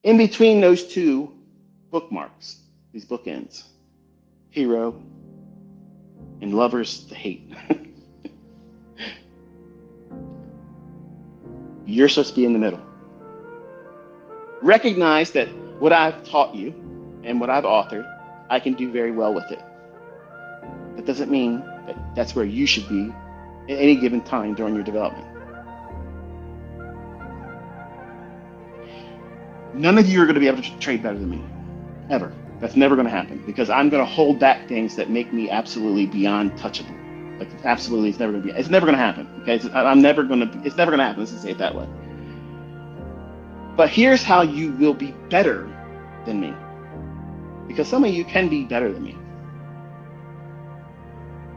In between those two bookmarks, these bookends, hero and lovers to hate, you're supposed to be in the middle. Recognize that what I've taught you and what I've authored, I can do very well with it. That doesn't mean that that's where you should be at any given time during your development. None of you are going to be able to trade better than me, ever. That's never going to happen because I'm going to hold back things that make me absolutely beyond touchable. Like absolutely, it's never going to be. It's never going to happen. Okay, it's never going to happen. Let's just say it that way. But here's how you will be better than me, because some of you can be better than me.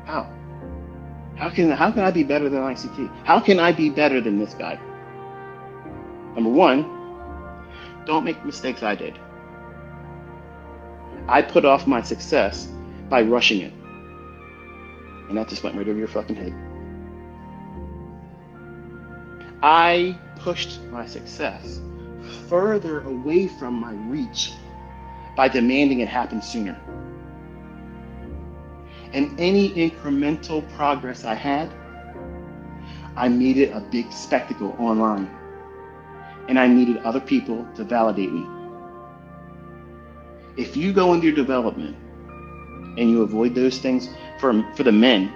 How? How can I be better than ICT? How can I be better than this guy? Number one, don't make the mistakes I did. I put off my success by rushing it. And that just went right over your fucking head. I pushed my success further away from my reach by demanding it happen sooner. And any incremental progress I had, I made it a big spectacle online. And I needed other people to validate me. If you go into your development and you avoid those things, for the men,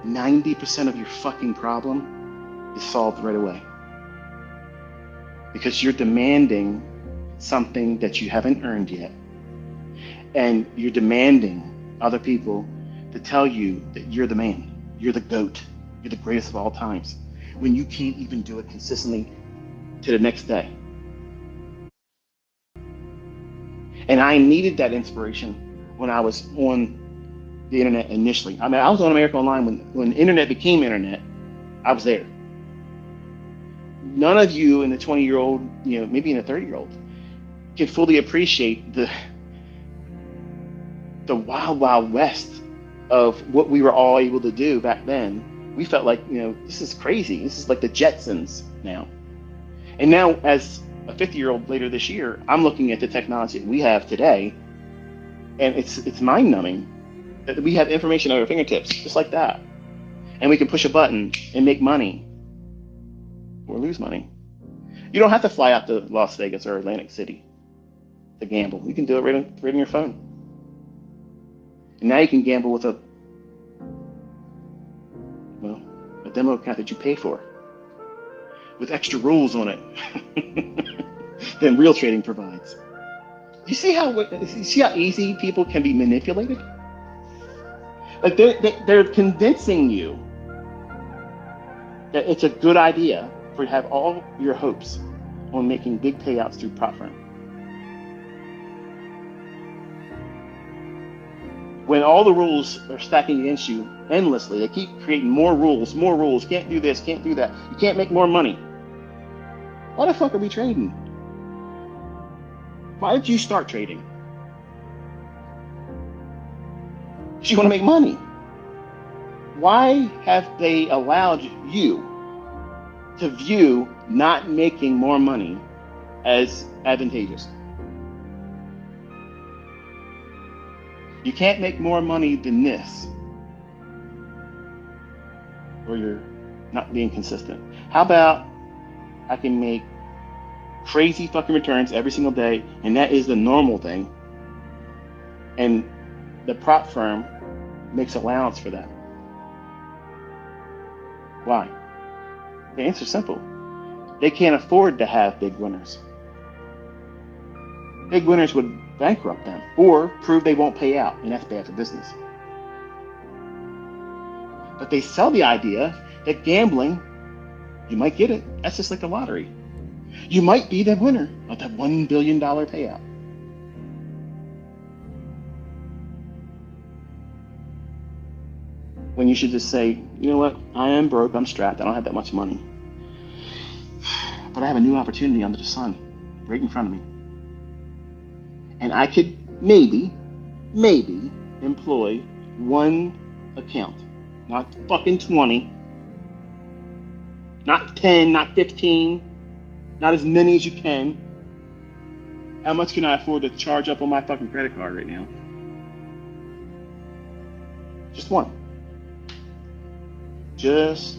90% of your fucking problem is solved right away. Because you're demanding something that you haven't earned yet. And you're demanding other people to tell you that you're the man, you're the GOAT, you're the greatest of all times, when you can't even do it consistently to the next day. And I needed that inspiration when I was on the internet initially. I mean, I was on America Online when the internet became internet. I was there. None of you in the 20-year-old, maybe in the 30-year-old, can fully appreciate the wild, wild west of what we were all able to do back then. We felt like, this is crazy. This is like the Jetsons now. And now, as a 50-year-old later this year, I'm looking at the technology that we have today, and it's mind-numbing that we have information at our fingertips, just like that. And we can push a button and make money or lose money. You don't have to fly out to Las Vegas or Atlantic City to gamble. You can do it right on your phone. And now you can gamble with a demo account that you pay for, with extra rules on it than real trading provides. You see how easy people can be manipulated? Like they're convincing you that it's a good idea for you to have all your hopes on making big payouts through prop firm. When all the rules are stacking against you endlessly, they keep creating more rules, can't do this, can't do that, you can't make more money. Why the fuck are we trading? Why did you start trading? Because you want to make money. Why have they allowed you to view not making more money as advantageous? You can't make more money than this, or you're not being consistent. How about I can make crazy fucking returns every single day, and that is the normal thing, and the prop firm makes allowance for that? Why? The answer's simple. They can't afford to have big winners. Big winners would bankrupt them or prove they won't pay out, and that's bad for business. But they sell the idea that gambling, you might get it. That's just like the lottery. You might be the winner of that $1 billion payout. When you should just say, you know what, I am broke, I'm strapped, I don't have that much money. But I have a new opportunity under the sun right in front of me. And I could maybe employ one account, not fucking 20, not 10, not 15, not as many as you can, How much can I afford to charge up on my fucking credit card right now? Just one. Just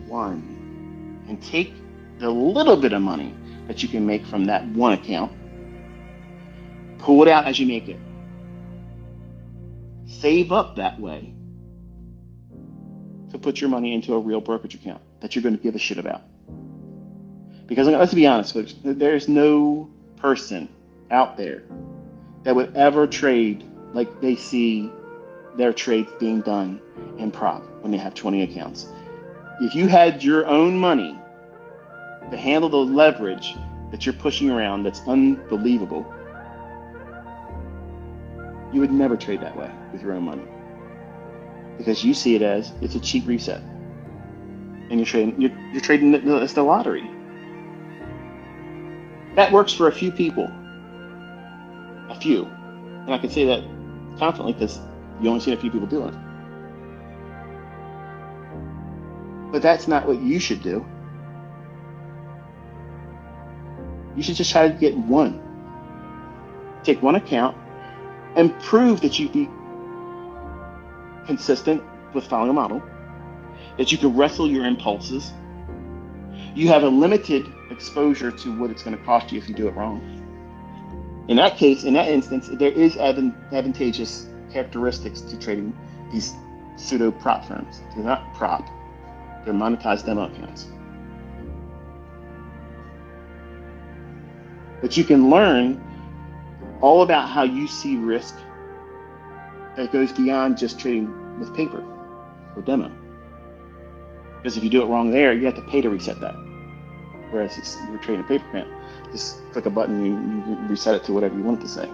one. And take the little bit of money that you can make from that one account, pull it out as you make it. Save up that way to put your money into a real brokerage account that you're going to give a shit about. Because let's be honest, folks, there's no person out there that would ever trade like they see their trades being done in prop when they have 20 accounts. If you had your own money to handle the leverage that you're pushing around that's unbelievable, you would never trade that way with your own money. Because you see it as it's a cheap reset. And you're trading it's the lottery. That works for a few people. A few. And I can say that confidently because you only see a few people do it. But that's not what you should do. You should just try to get one. Take one account and prove that you be consistent with following a model, that you can wrestle your impulses. You have a limited exposure to what it's going to cost you if you do it wrong. In that case, in that instance, there is advantageous characteristics to trading these pseudo prop firms. They're not prop, they're monetized demo accounts. But you can learn all about how you see risk that goes beyond just trading with paper or demo. Because if you do it wrong there, you have to pay to reset that. Whereas you're trading a paper account, just click a button and you reset it to whatever you want it to say.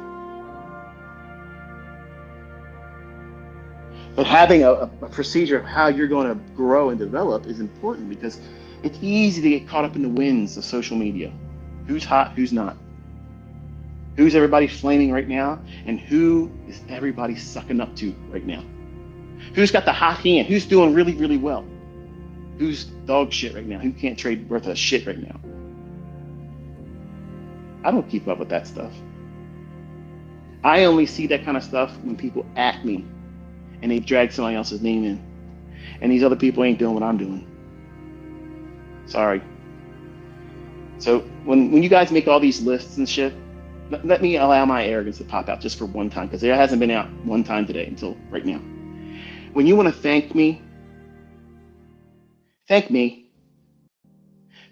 But having a procedure of how you're going to grow and develop is important because it's easy to get caught up in the winds of social media. Who's hot, who's not? Who's everybody flaming right now? And who is everybody sucking up to right now? Who's got the hot hand? Who's doing really, really well? Who's dog shit right now? Who can't trade worth a shit right now? I don't keep up with that stuff. I only see that kind of stuff when people at me and they drag somebody else's name in. And these other people ain't doing what I'm doing. Sorry. So when you guys make all these lists and shit, let me allow my arrogance to pop out just for one time, because it hasn't been out one time today until right now. When you want to thank me.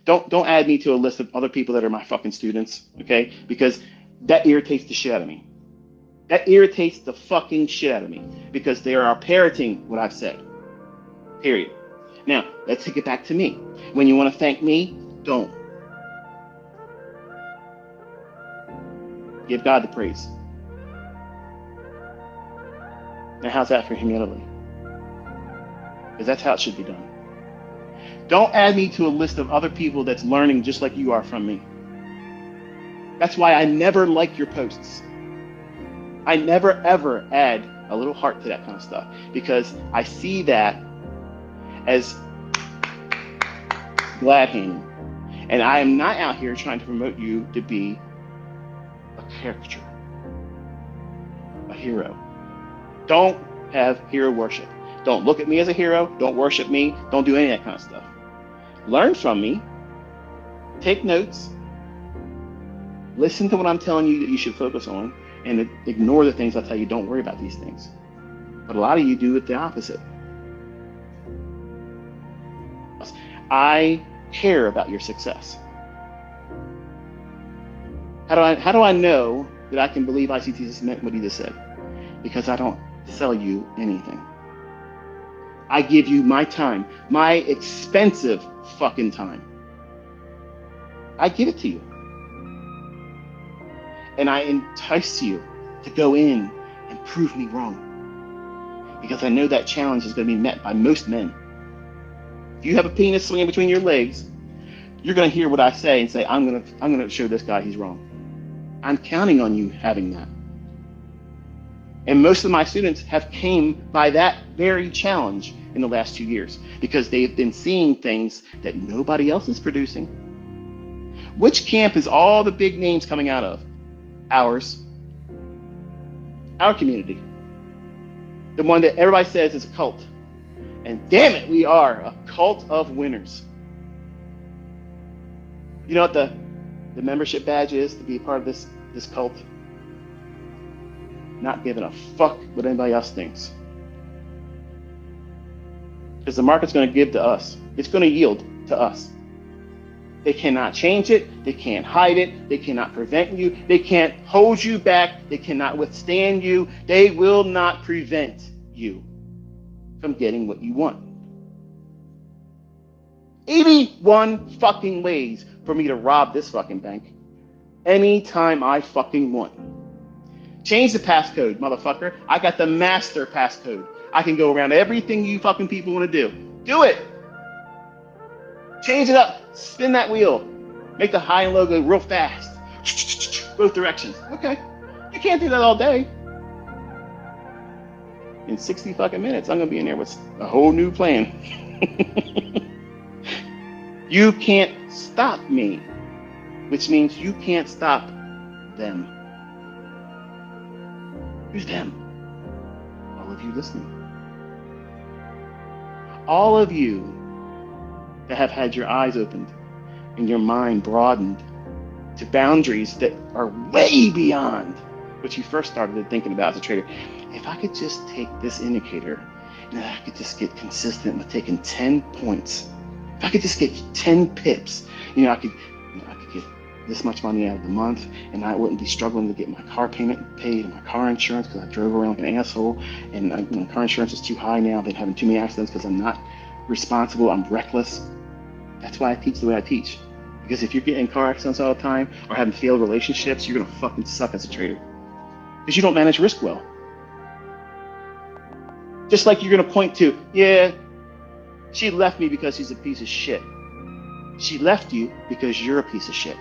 Don't add me to a list of other people that are my fucking students, okay? Because that irritates the shit out of me. That irritates the fucking shit out of me because they are parroting what I've said. Period. Now, let's take it back to me. When you want to thank me, don't. Give God the praise. Now, how's that for humility? Because that's how it should be done. Don't add me to a list of other people that's learning just like you are from me. That's why I never like your posts. I never ever add a little heart to that kind of stuff because I see that as glad handing. And I am not out here trying to promote you to be a caricature, a hero. Don't have hero worship. Don't look at me as a hero. Don't worship me. Don't do any of that kind of stuff. Learn from me. Take notes. Listen to what I'm telling you that you should focus on and ignore the things I tell you. Don't worry about these things. But a lot of you do it the opposite. I care about your success. How do I know that I can believe ICT just meant what he just said? Because I don't sell you anything. I give you my time, my expensive fucking time. I give it to you. And I entice you to go in and prove me wrong. Because I know that challenge is going to be met by most men. If you have a penis swinging between your legs, you're going to hear what I say and say, I'm going to show this guy he's wrong. I'm counting on you having that. And most of my students have came by that very challenge in the last 2 years because they've been seeing things that nobody else is producing. Which camp is all the big names coming out of? Ours. Our community. The one that everybody says is a cult. And damn it, we are a cult of winners. You know what the membership badge is to be a part of this cult? Not giving a fuck what anybody else thinks. Because the market's going to give to us. It's going to yield to us. They cannot change it. They can't hide it. They cannot prevent you. They can't hold you back. They cannot withstand you. They will not prevent you from getting what you want. 81 fucking ways for me to rob this fucking bank anytime I fucking want. Change the passcode, motherfucker. I got the master passcode. I can go around everything you fucking people want to do. Do it. Change it up. Spin that wheel. Make the high and low go real fast. Both directions. Okay. You can't do that all day. In 60 fucking minutes, I'm going to be in there with a whole new plan. You can't stop me, which means you can't stop them. Who's them? All of you listening. All of you that have had your eyes opened and your mind broadened to boundaries that are way beyond what you first started thinking about as a trader. If I could just take this indicator and I could just get consistent with taking 10 points, if I could just get 10 pips, I could get this much money out of the month, and I wouldn't be struggling to get my car payment paid and my car insurance because I drove around like an asshole, and my car insurance is too high now. I've been having too many accidents because I'm not responsible. I'm reckless. That's why I teach the way I teach. Because if you're getting car accidents all the time or having failed relationships, you're gonna fucking suck as a trader. Because you don't manage risk well. Just like you're gonna point to, yeah, she left me because she's a piece of shit. She left you because you're a piece of shit.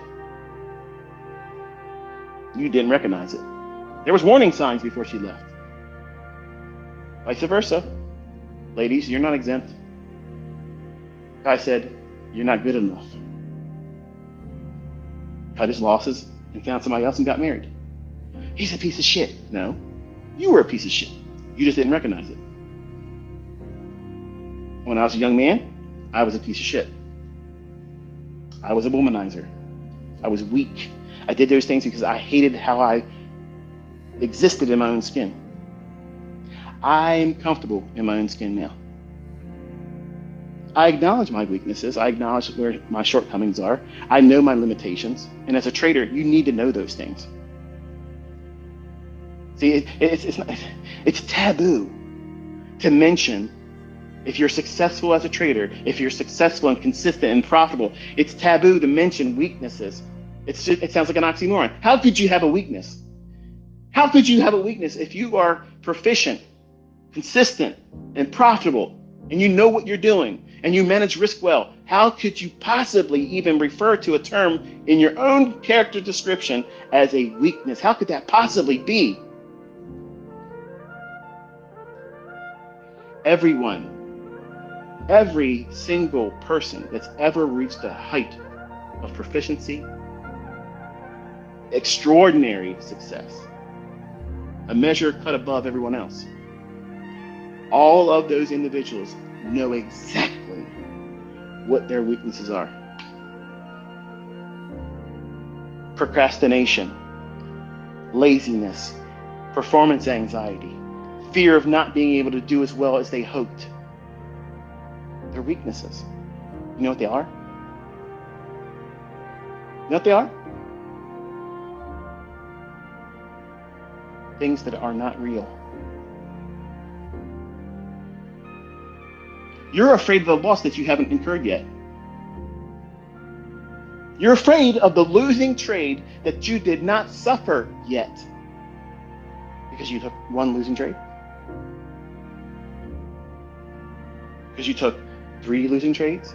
You didn't recognize it. There was warning signs before she left. Vice versa. Ladies, you're not exempt. Guy said, you're not good enough. Cut his losses and found somebody else and got married. He's a piece of shit. No, you were a piece of shit. You just didn't recognize it. When I was a young man, I was a piece of shit. I was a womanizer. I was weak. I did those things because I hated how I existed in my own skin. I'm comfortable in my own skin now. I acknowledge my weaknesses. I acknowledge where my shortcomings are. I know my limitations. And as a trader, you need to know those things. See, it's taboo to mention if you're successful as a trader, if you're successful and consistent and profitable. It's taboo to mention weaknesses. It sounds like an oxymoron. How could you have a weakness? How could you have a weakness if you are proficient, consistent, and profitable, and you know what you're doing, and you manage risk well? How could you possibly even refer to a term in your own character description as a weakness? How could that possibly be? Every single person that's ever reached a height of proficiency, extraordinary success, a measure cut above everyone else, all of those individuals know exactly what their weaknesses are. Procrastination, laziness, performance anxiety, fear of not being able to do as well as they hoped. They're weaknesses. You know what they are? You know what they are? Things that are not real. You're afraid of the loss that you haven't incurred yet. You're afraid of the losing trade that you did not suffer yet. Because you took one losing trade? Because you took 3 losing trades?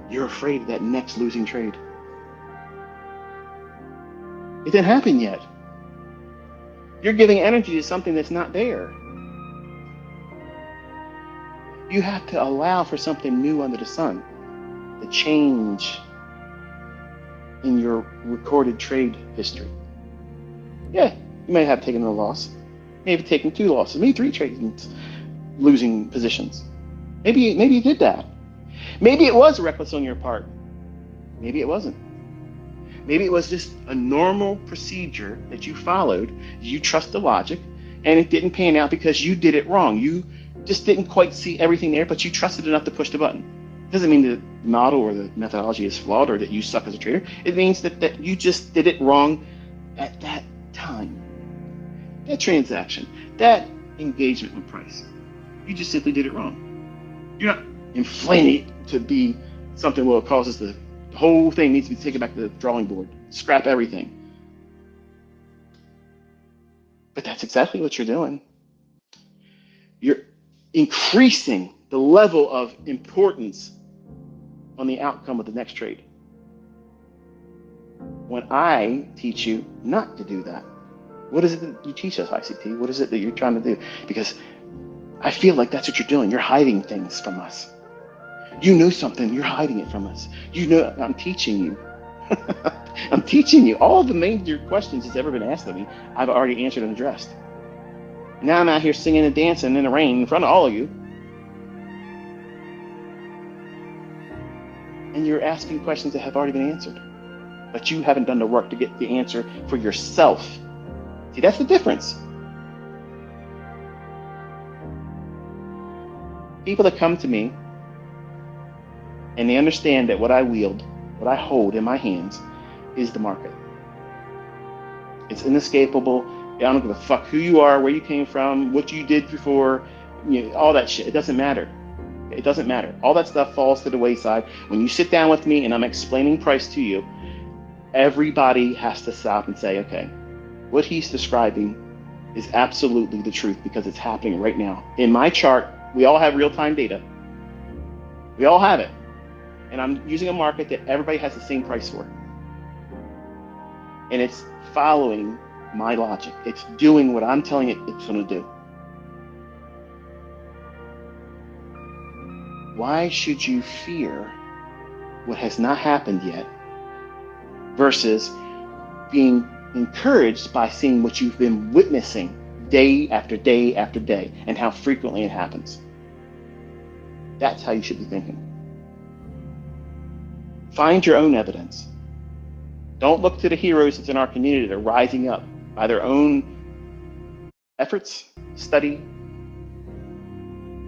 You're afraid of that next losing trade. It didn't happen yet. You're giving energy to something that's not there. You have to allow for something new under the sun. The change. in your recorded trade history. Yeah, you may have taken a loss, maybe taken 2 losses, maybe 3 trades losing positions. Maybe you did that. Maybe it was reckless on your part. Maybe it wasn't. Maybe it was just a normal procedure that you followed. You trust the logic, and it didn't pan out because you did it wrong. You just didn't quite see everything there, but you trusted enough to push the button. It doesn't mean the model or the methodology is flawed or that you suck as a trader. It means that you just did it wrong at that time. That transaction, that engagement with price. You just simply did it wrong. You're not inflaming it to be something where it causes the whole thing needs to be taken back to the drawing board. Scrap everything. But that's exactly what you're doing. You're increasing the level of importance on the outcome of the next trade. When I teach you not to do that, what is it that you teach us, ICT? What is it that you're trying to do? Because I feel like that's what you're doing. You're hiding things from us. You know something, you're hiding it from us. You know, I'm teaching you. I'm teaching you. All the major questions that's ever been asked of me, I've already answered and addressed. Now I'm out here singing and dancing in the rain in front of all of you. And you're asking questions that have already been answered. But you haven't done the work to get the answer for yourself. See, that's the difference. People that come to me and they understand that what I wield, what I hold in my hands is the market. It's inescapable. I don't give a fuck who you are, where you came from, what you did before, all that shit. It doesn't matter. It doesn't matter. All that stuff falls to the wayside. When you sit down with me and I'm explaining price to you, everybody has to stop and say, okay, what he's describing is absolutely the truth because it's happening right now. In my chart, we all have real-time data. We all have it. And I'm using a market that everybody has the same price for. And it's following my logic. It's doing what I'm telling it it's going to do. Why should you fear what has not happened yet versus being encouraged by seeing what you've been witnessing day after day after day and how frequently it happens? That's how you should be thinking. Find your own evidence. Don't look to the heroes that's in our community that are rising up by their own efforts, study,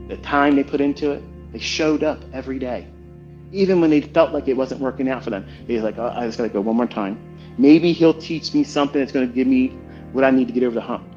the time they put into it. They showed up every day. Even when they felt like it wasn't working out for them, they're like, oh, I just gotta go one more time. Maybe he'll teach me something that's gonna give me what I need to get over the hump.